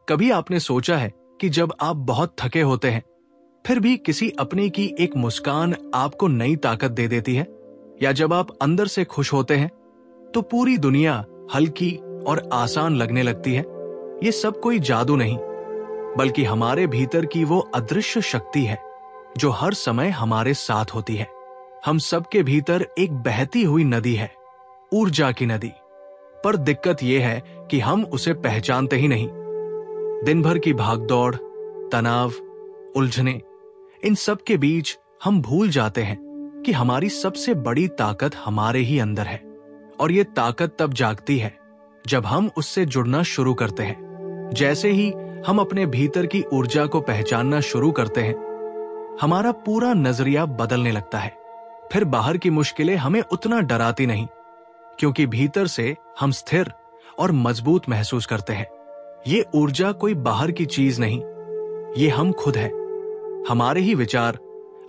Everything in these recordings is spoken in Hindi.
कभी आपने सोचा है कि जब आप बहुत थके होते हैं, फिर भी किसी अपने की एक मुस्कान आपको नई ताकत दे देती है? या जब आप अंदर से खुश होते हैं तो पूरी दुनिया हल्की और आसान लगने लगती है? ये सब कोई जादू नहीं, बल्कि हमारे भीतर की वो अदृश्य शक्ति है जो हर समय हमारे साथ होती है। हम सबके भीतर एक बहती हुई नदी है, ऊर्जा की नदी। पर दिक्कत यह है कि हम उसे पहचानते ही नहीं। दिन भर की भागदौड़, तनाव, उलझने, इन सब के बीच हम भूल जाते हैं कि हमारी सबसे बड़ी ताकत हमारे ही अंदर है। और ये ताकत तब जागती है जब हम उससे जुड़ना शुरू करते हैं। जैसे ही हम अपने भीतर की ऊर्जा को पहचानना शुरू करते हैं, हमारा पूरा नजरिया बदलने लगता है। फिर बाहर की मुश्किलें हमें उतना डराती नहीं, क्योंकि भीतर से हम स्थिर और मजबूत महसूस करते हैं। ये ऊर्जा कोई बाहर की चीज नहीं, ये हम खुद हैं, हमारे ही विचार,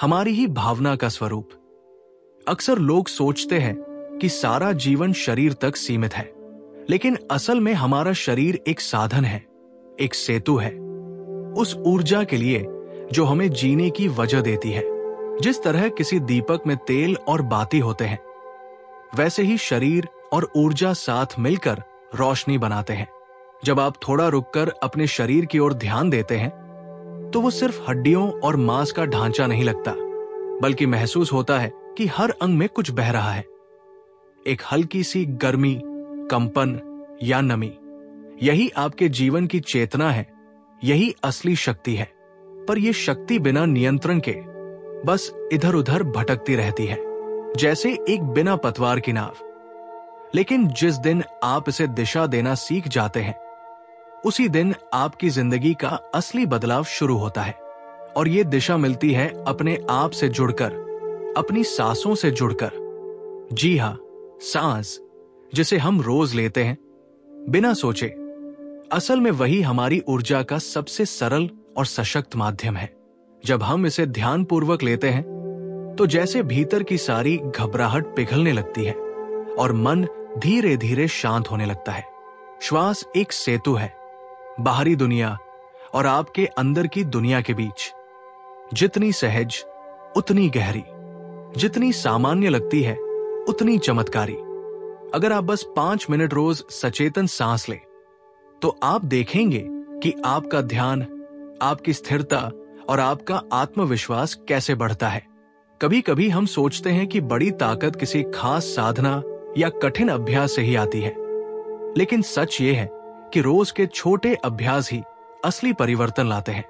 हमारी ही भावना का स्वरूप। अक्सर लोग सोचते हैं कि सारा जीवन शरीर तक सीमित है, लेकिन असल में हमारा शरीर एक साधन है, एक सेतु है उस ऊर्जा के लिए जो हमें जीने की वजह देती है। जिस तरह किसी दीपक में तेल और बाती होते हैं, वैसे ही शरीर और ऊर्जा साथ मिलकर रोशनी बनाते हैं। जब आप थोड़ा रुककर अपने शरीर की ओर ध्यान देते हैं, तो वो सिर्फ हड्डियों और मांस का ढांचा नहीं लगता, बल्कि महसूस होता है कि हर अंग में कुछ बह रहा है। एक हल्की सी गर्मी, कंपन या नमी, यही आपके जीवन की चेतना है, यही असली शक्ति है। पर यह शक्ति बिना नियंत्रण के बस इधर उधर भटकती रहती है, जैसे एक बिना पतवार की नाव। लेकिन जिस दिन आप इसे दिशा देना सीख जाते हैं, उसी दिन आपकी जिंदगी का असली बदलाव शुरू होता है। और ये दिशा मिलती है अपने आप से जुड़कर, अपनी सांसों से जुड़कर। जी हां, सांस जिसे हम रोज लेते हैं बिना सोचे, असल में वही हमारी ऊर्जा का सबसे सरल और सशक्त माध्यम है। जब हम इसे ध्यानपूर्वक लेते हैं, तो जैसे भीतर की सारी घबराहट पिघलने लगती है और मन धीरे धीरे शांत होने लगता है। श्वास एक सेतु है बाहरी दुनिया और आपके अंदर की दुनिया के बीच। जितनी सहज उतनी गहरी, जितनी सामान्य लगती है उतनी चमत्कारी। अगर आप बस 5 मिनट रोज सचेतन सांस लें, तो आप देखेंगे कि आपका ध्यान, आपकी स्थिरता और आपका आत्मविश्वास कैसे बढ़ता है। कभी कभी हम सोचते हैं कि बड़ी ताकत किसी खास साधना या कठिन अभ्यास से ही आती है, लेकिन सच ये है कि रोज के छोटे अभ्यास ही असली परिवर्तन लाते हैं।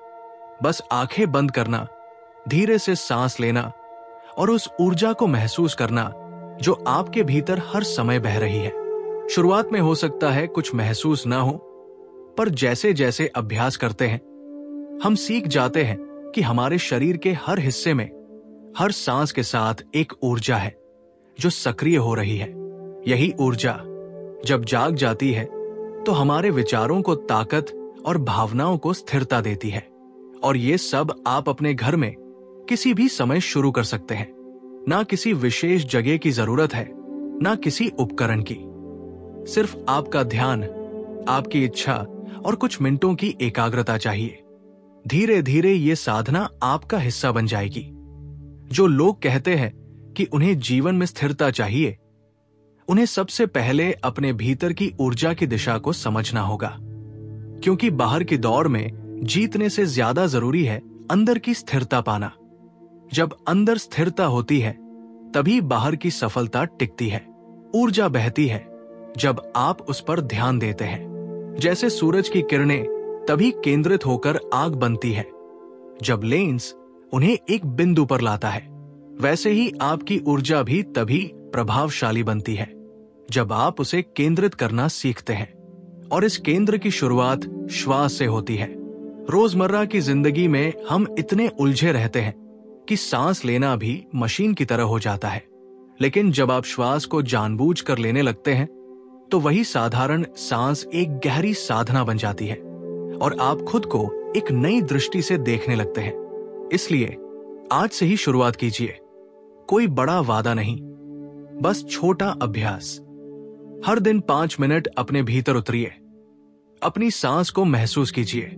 बस आंखें बंद करना, धीरे से सांस लेना और उस ऊर्जा को महसूस करना जो आपके भीतर हर समय बह रही है। शुरुआत में हो सकता है कुछ महसूस ना हो, पर जैसे जैसे अभ्यास करते हैं, हम सीख जाते हैं कि हमारे शरीर के हर हिस्से में, हर सांस के साथ एक ऊर्जा है जो सक्रिय हो रही है। यही ऊर्जा जब जाग जाती है, तो हमारे विचारों को ताकत और भावनाओं को स्थिरता देती है। और ये सब आप अपने घर में किसी भी समय शुरू कर सकते हैं। ना किसी विशेष जगह की जरूरत है, ना किसी उपकरण की। सिर्फ आपका ध्यान, आपकी इच्छा और कुछ मिनटों की एकाग्रता चाहिए। धीरे धीरे ये साधना आपका हिस्सा बन जाएगी। जो लोग कहते हैं कि उन्हें जीवन में स्थिरता चाहिए, उन्हें सबसे पहले अपने भीतर की ऊर्जा की दिशा को समझना होगा, क्योंकि बाहर की दौड़ में जीतने से ज्यादा जरूरी है अंदर की स्थिरता पाना। जब अंदर स्थिरता होती है, तभी बाहर की सफलता टिकती है। ऊर्जा बहती है जब आप उस पर ध्यान देते हैं। जैसे सूरज की किरणें तभी केंद्रित होकर आग बनती है जब लेंस उन्हें एक बिंदु पर लाता है, वैसे ही आपकी ऊर्जा भी तभी प्रभावशाली बनती है जब आप उसे केंद्रित करना सीखते हैं। और इस केंद्र की शुरुआत श्वास से होती है। रोजमर्रा की जिंदगी में हम इतने उलझे रहते हैं कि सांस लेना भी मशीन की तरह हो जाता है। लेकिन जब आप श्वास को जानबूझकर लेने लगते हैं, तो वही साधारण सांस एक गहरी साधना बन जाती है और आप खुद को एक नई दृष्टि से देखने लगते हैं। इसलिए आज से ही शुरुआत कीजिए। कोई बड़ा वादा नहीं, बस छोटा अभ्यास। हर दिन 5 मिनट अपने भीतर उतरिए, अपनी सांस को महसूस कीजिए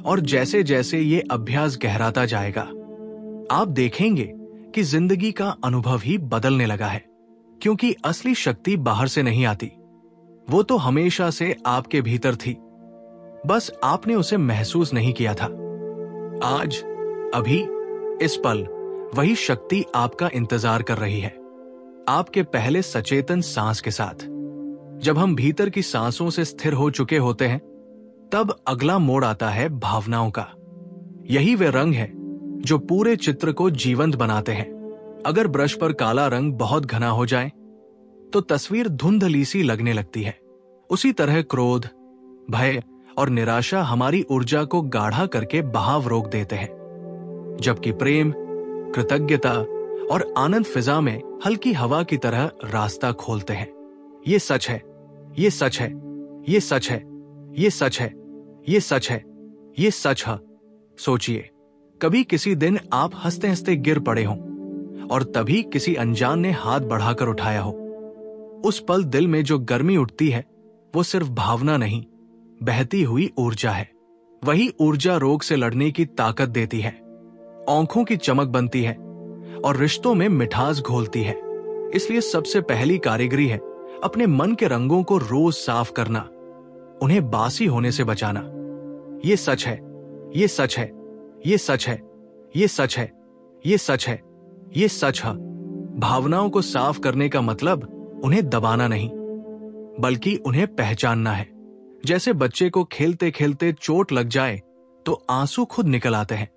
और जैसे जैसे ये अभ्यास गहराता जाएगा आप देखेंगे कि जिंदगी का अनुभव ही बदलने लगा है, क्योंकि असली शक्ति बाहर से नहीं आती, वो तो हमेशा से आपके भीतर थी, बस आपने उसे महसूस नहीं किया था। आज, अभी, इस पल वही शक्ति आपका इंतजार कर रही है, आपके पहले सचेतन सांस के साथ। जब हम भीतर की सांसों से स्थिर हो चुके होते हैं, तब अगला मोड़ आता है भावनाओं का। यही वे रंग है जो पूरे चित्र को जीवंत बनाते हैं। अगर ब्रश पर काला रंग बहुत घना हो जाए तो तस्वीर धुंधली सी लगने लगती है। उसी तरह क्रोध, भय और निराशा हमारी ऊर्जा को गाढ़ा करके बहाव रोक देते हैं, जबकि प्रेम, कृतज्ञता और आनंद फिजा में हल्की हवा की तरह रास्ता खोलते हैं। ये सच है, ये सच है, ये सच है, ये सच है, ये सच है, ये सच है। सोचिए, कभी किसी दिन आप हंसते हंसते गिर पड़े हों और तभी किसी अनजान ने हाथ बढ़ाकर उठाया हो। उस पल दिल में जो गर्मी उठती है वो सिर्फ भावना नहीं, बहती हुई ऊर्जा है। वही ऊर्जा रोग से लड़ने की ताकत देती है, आंखों की चमक बनती है और रिश्तों में मिठास घोलती है। इसलिए सबसे पहली कारीगरी है अपने मन के रंगों को रोज साफ करना, उन्हें बासी होने से बचाना। ये सच है, ये सच है, ये सच है, ये सच है, ये सच है, ये सच है। भावनाओं को साफ करने का मतलब उन्हें दबाना नहीं, बल्कि उन्हें पहचानना है। जैसे बच्चे को खेलते खेलते चोट लग जाए तो आंसू खुद निकल आते हैं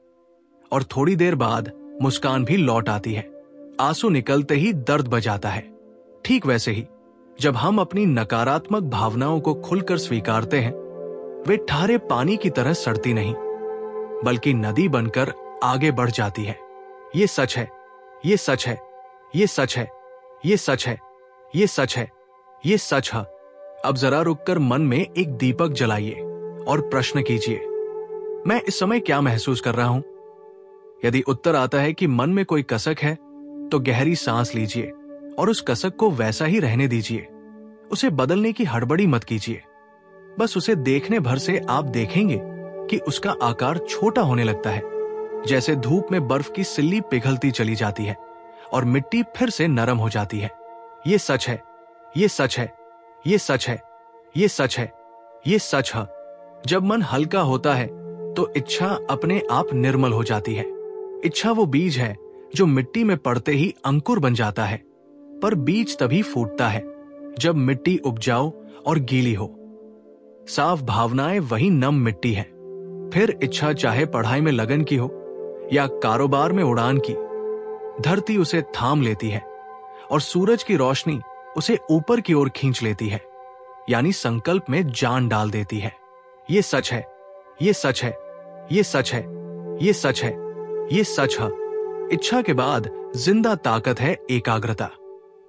और थोड़ी देर बाद मुस्कान भी लौट आती है। आंसू निकलते ही दर्द बजाता है। ठीक वैसे ही जब हम अपनी नकारात्मक भावनाओं को खुलकर स्वीकारते हैं, वे ठारे पानी की तरह सड़ती नहीं, बल्कि नदी बनकर आगे बढ़ जाती है। ये सच है, ये सच है, ये सच है, ये सच है, ये सच है, ये सच है। अब जरा रुककर मन में एक दीपक जलाइए और प्रश्न कीजिए, मैं इस समय क्या महसूस कर रहा हूं? यदि उत्तर आता है कि मन में कोई कसक है, तो गहरी सांस लीजिए और उस कसक को वैसा ही रहने दीजिए। उसे बदलने की हड़बड़ी मत कीजिए। बस उसे देखने भर से आप देखेंगे कि उसका आकार छोटा होने लगता है, जैसे धूप में बर्फ की सिल्ली पिघलती चली जाती है और मिट्टी फिर से नरम हो जाती है। ये सच है, ये सच है, ये सच है, ये सच है, ये सच है। जब मन हल्का होता है तो इच्छा अपने आप निर्मल हो जाती है। इच्छा वो बीज है जो मिट्टी में पड़ते ही अंकुर बन जाता है, पर बीज तभी फूटता है जब मिट्टी उपजाऊ और गीली हो। साफ भावनाएं वही नम मिट्टी है। फिर इच्छा चाहे पढ़ाई में लगन की हो या कारोबार में उड़ान की, धरती उसे थाम लेती है और सूरज की रोशनी उसे ऊपर की ओर खींच लेती है, यानी संकल्प में जान डाल देती है। ये सच है, ये सच है, ये सच है, ये सच है, ये सच है। इच्छा के बाद जिंदा ताकत है एकाग्रता।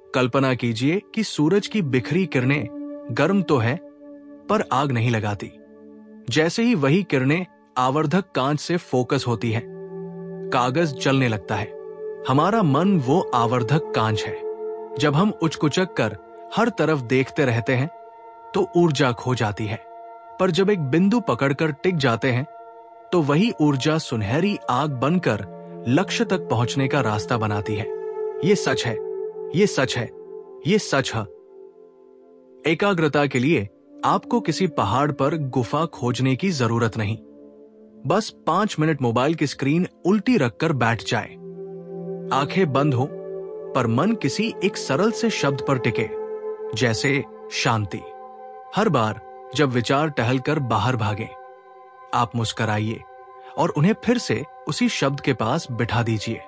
कल्पना कीजिए कि सूरज की बिखरी किरणें गर्म तो है पर आग नहीं लगाती। जैसे ही वही किरणें आवर्धक कांच से फोकस होती हैं, कागज जलने लगता है। हमारा मन वो आवर्धक कांच है। जब हम उचकुचक कर हर तरफ देखते रहते हैं तो ऊर्जा खो जाती है, पर जब एक बिंदु पकड़कर टिक जाते हैं तो वही ऊर्जा सुनहरी आग बनकर लक्ष्य तक पहुंचने का रास्ता बनाती है। ये सच है, ये सच है, ये सच है। एकाग्रता के लिए आपको किसी पहाड़ पर गुफा खोजने की जरूरत नहीं। बस 5 मिनट मोबाइल की स्क्रीन उल्टी रखकर बैठ जाए, आंखें बंद हो पर मन किसी एक सरल से शब्द पर टिके, जैसे शांति। हर बार जब विचार टहलकर बाहर भागे, आप मुस्कराइए और उन्हें फिर से उसी शब्द के पास बिठा दीजिए।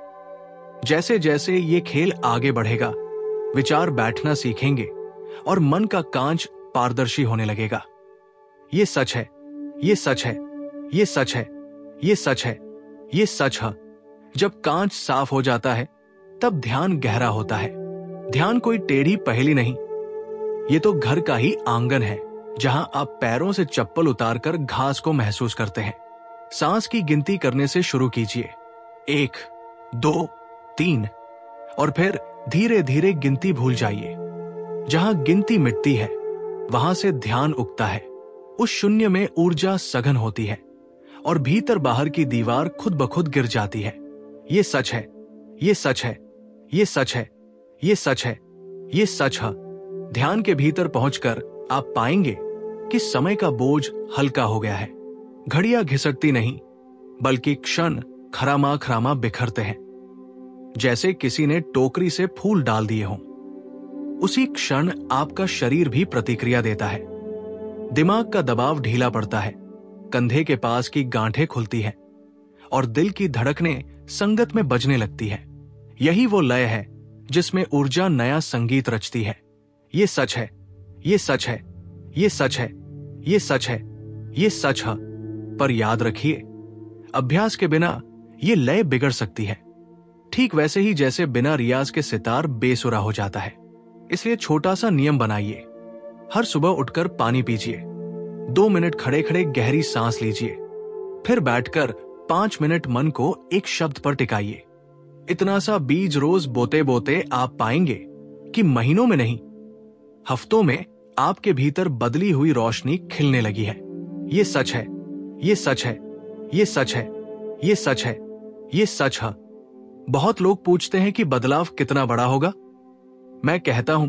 जैसे जैसे ये खेल आगे बढ़ेगा, विचार बैठना सीखेंगे और मन का कांच पारदर्शी होने लगेगा। ये सच है, ये सच है, ये सच है, ये सच है, ये सच है। जब कांच साफ हो जाता है तब ध्यान गहरा होता है। ध्यान कोई टेढ़ी पहेली नहीं, ये तो घर का ही आंगन है जहां आप पैरों से चप्पल उतारकर घास को महसूस करते हैं। सांस की गिनती करने से शुरू कीजिए, 1, 2, 3 और फिर धीरे धीरे गिनती भूल जाइए। जहां गिनती मिटती है वहां से ध्यान उगता है। उस शून्य में ऊर्जा सघन होती है और भीतर बाहर की दीवार खुद ब खुद गिर जाती है। ये सच है, ये सच है, ये सच है, ये सच है, ये सच है। ध्यान के भीतर पहुंचकर आप पाएंगे कि समय का बोझ हल्का हो गया है। घड़ियां घिसटती नहीं, बल्कि क्षण खरामा खरामा बिखरते हैं, जैसे किसी ने टोकरी से फूल डाल दिए हों। उसी क्षण आपका शरीर भी प्रतिक्रिया देता है। दिमाग का दबाव ढीला पड़ता है, कंधे के पास की गांठें खुलती हैं और दिल की धड़कनें संगत में बजने लगती है। यही वो लय है जिसमें ऊर्जा नया संगीत रचती है। ये सच है, ये सच है, ये सच है, ये सच है, ये सच है। पर याद रखिए, अभ्यास के बिना ये लय बिगड़ सकती है, ठीक वैसे ही जैसे बिना रियाज के सितार बेसुरा हो जाता है। इसलिए छोटा सा नियम बनाइए। हर सुबह उठकर पानी पीजिए, 2 मिनट खड़े खड़े गहरी सांस लीजिए, फिर बैठकर 5 मिनट मन को एक शब्द पर टिकाइए। इतना सा बीज रोज बोते बोते आप पाएंगे कि महीनों में नहीं, हफ्तों में आपके भीतर बदली हुई रोशनी खिलने लगी है। ये सच है, ये सच है, ये सच है, ये सच है, ये सच है। बहुत लोग पूछते हैं कि बदलाव कितना बड़ा होगा। मैं कहता हूं,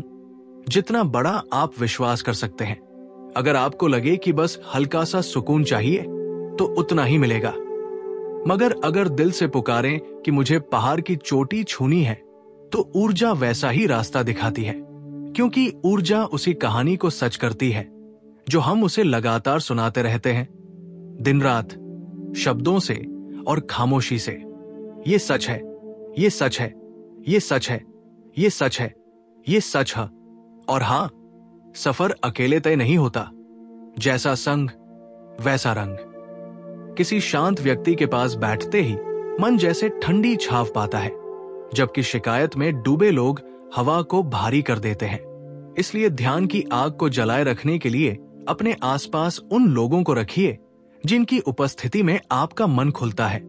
जितना बड़ा आप विश्वास कर सकते हैं। अगर आपको लगे कि बस हल्का सा सुकून चाहिए, तो उतना ही मिलेगा। मगर अगर दिल से पुकारें कि मुझे पहाड़ की चोटी छूनी है, तो ऊर्जा वैसा ही रास्ता दिखाती है, क्योंकि ऊर्जा उसी कहानी को सच करती है जो हम उसे लगातार सुनाते रहते हैं, दिन रात, शब्दों से और खामोशी से। ये सच है, ये सच है, ये सच है, ये सच है, ये सच है। और हां, सफर अकेले तय नहीं होता। जैसा संग वैसा रंग। किसी शांत व्यक्ति के पास बैठते ही मन जैसे ठंडी छाव पाता है, जबकि शिकायत में डूबे लोग हवा को भारी कर देते हैं। इसलिए ध्यान की आग को जलाए रखने के लिए अपने आसपास उन लोगों को रखिए जिनकी उपस्थिति में आपका मन खुलता है,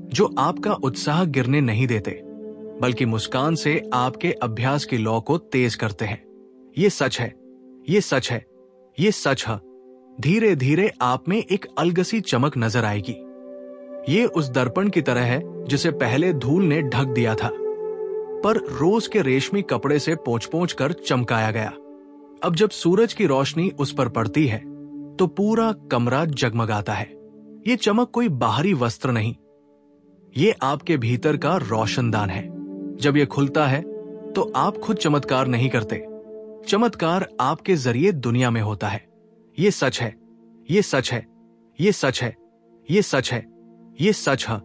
जो आपका उत्साह गिरने नहीं देते, बल्कि मुस्कान से आपके अभ्यास की लौ को तेज करते हैं। ये सच है, ये सच है, ये सच है। धीरे धीरे आप में एक अलगसी चमक नजर आएगी। ये उस दर्पण की तरह है जिसे पहले धूल ने ढक दिया था, पर रोज के रेशमी कपड़े से पोंछ पोंछ कर चमकाया गया। अब जब सूरज की रोशनी उस पर पड़ती है, तो पूरा कमरा जगमगाता है। ये चमक कोई बाहरी वस्त्र नहीं, ये आपके भीतर का रोशनदान है। जब ये खुलता है, तो आप खुद चमत्कार नहीं करते, चमत्कार आपके जरिए दुनिया में होता है। ये सच है, ये सच है, ये सच है, ये सच है, ये सच है।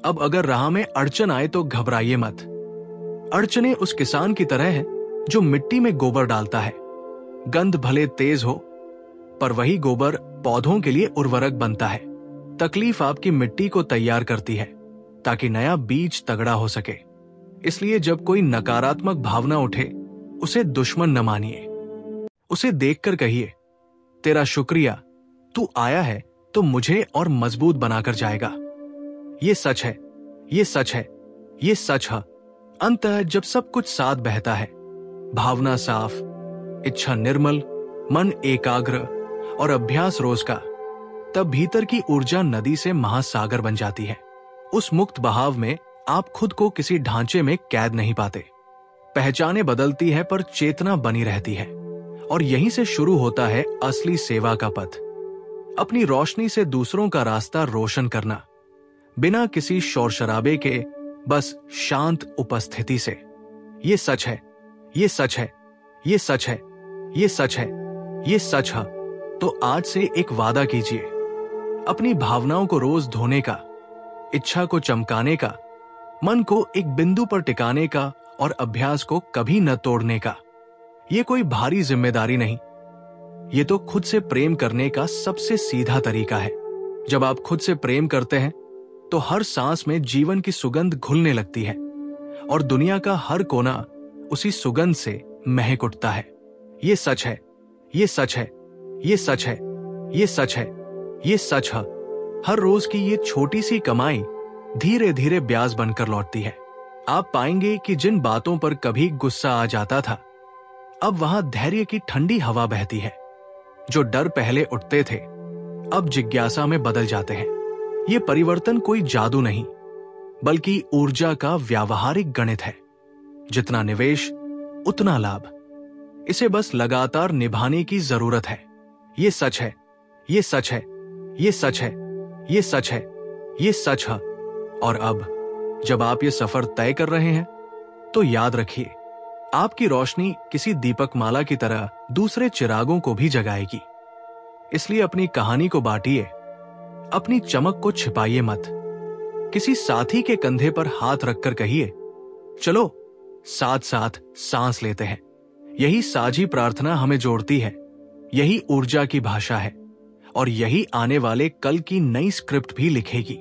अब अगर राह में अड़चन आए तो घबराइए मत। अड़चने उस किसान की तरह है जो मिट्टी में गोबर डालता है। गंध भले तेज हो, पर वही गोबर पौधों के लिए उर्वरक बनता है। तकलीफ आपकी मिट्टी को तैयार करती है ताकि नया बीज तगड़ा हो सके। इसलिए जब कोई नकारात्मक भावना उठे, उसे दुश्मन न मानिए। उसे देखकर कहिए, तेरा शुक्रिया, तू आया है तो मुझे और मजबूत बनाकर जाएगा। ये सच है, ये सच है, ये सच है। अंततः जब सब कुछ साथ बहता है, भावना साफ, इच्छा निर्मल, मन एकाग्र और अभ्यास रोज का, तब भीतर की ऊर्जा नदी से महासागर बन जाती है। उस मुक्त बहाव में आप खुद को किसी ढांचे में कैद नहीं पाते। पहचानें बदलती है पर चेतना बनी रहती है, और यहीं से शुरू होता है असली सेवा का पथ। अपनी रोशनी से दूसरों का रास्ता रोशन करना, बिना किसी शोर शराबे के, बस शांत उपस्थिति से। ये सच है, ये सच है, ये सच है, ये सच है, ये सच है। तो आज से एक वादा कीजिए, अपनी भावनाओं को रोज धोने का, इच्छा को चमकाने का, मन को एक बिंदु पर टिकाने का और अभ्यास को कभी न तोड़ने का। ये कोई भारी जिम्मेदारी नहीं, ये तो खुद से प्रेम करने का सबसे सीधा तरीका है। जब आप खुद से प्रेम करते हैं, तो हर सांस में जीवन की सुगंध घुलने लगती है और दुनिया का हर कोना उसी सुगंध से महक उठता है। ये सच है, ये सच है, ये सच है, ये सच है, ये सच है। हर रोज की ये छोटी सी कमाई धीरे धीरे ब्याज बनकर लौटती है। आप पाएंगे कि जिन बातों पर कभी गुस्सा आ जाता था, अब वहां धैर्य की ठंडी हवा बहती है। जो डर पहले उठते थे अब जिज्ञासा में बदल जाते हैं। ये परिवर्तन कोई जादू नहीं, बल्कि ऊर्जा का व्यावहारिक गणित है। जितना निवेश उतना लाभ। इसे बस लगातार निभाने की जरूरत है। ये सच है, ये सच है, ये सच है, ये सच है, ये सच है। और अब जब आप ये सफर तय कर रहे हैं तो याद रखिए, आपकी रोशनी किसी दीपक माला की तरह दूसरे चिरागों को भी जगाएगी। इसलिए अपनी कहानी को बांटिए, अपनी चमक को छिपाइए मत। किसी साथी के कंधे पर हाथ रखकर कहिए, चलो साथ साथ सांस लेते हैं। यही साझी प्रार्थना हमें जोड़ती है, यही ऊर्जा की भाषा है, और यही आने वाले कल की नई स्क्रिप्ट भी लिखेगी।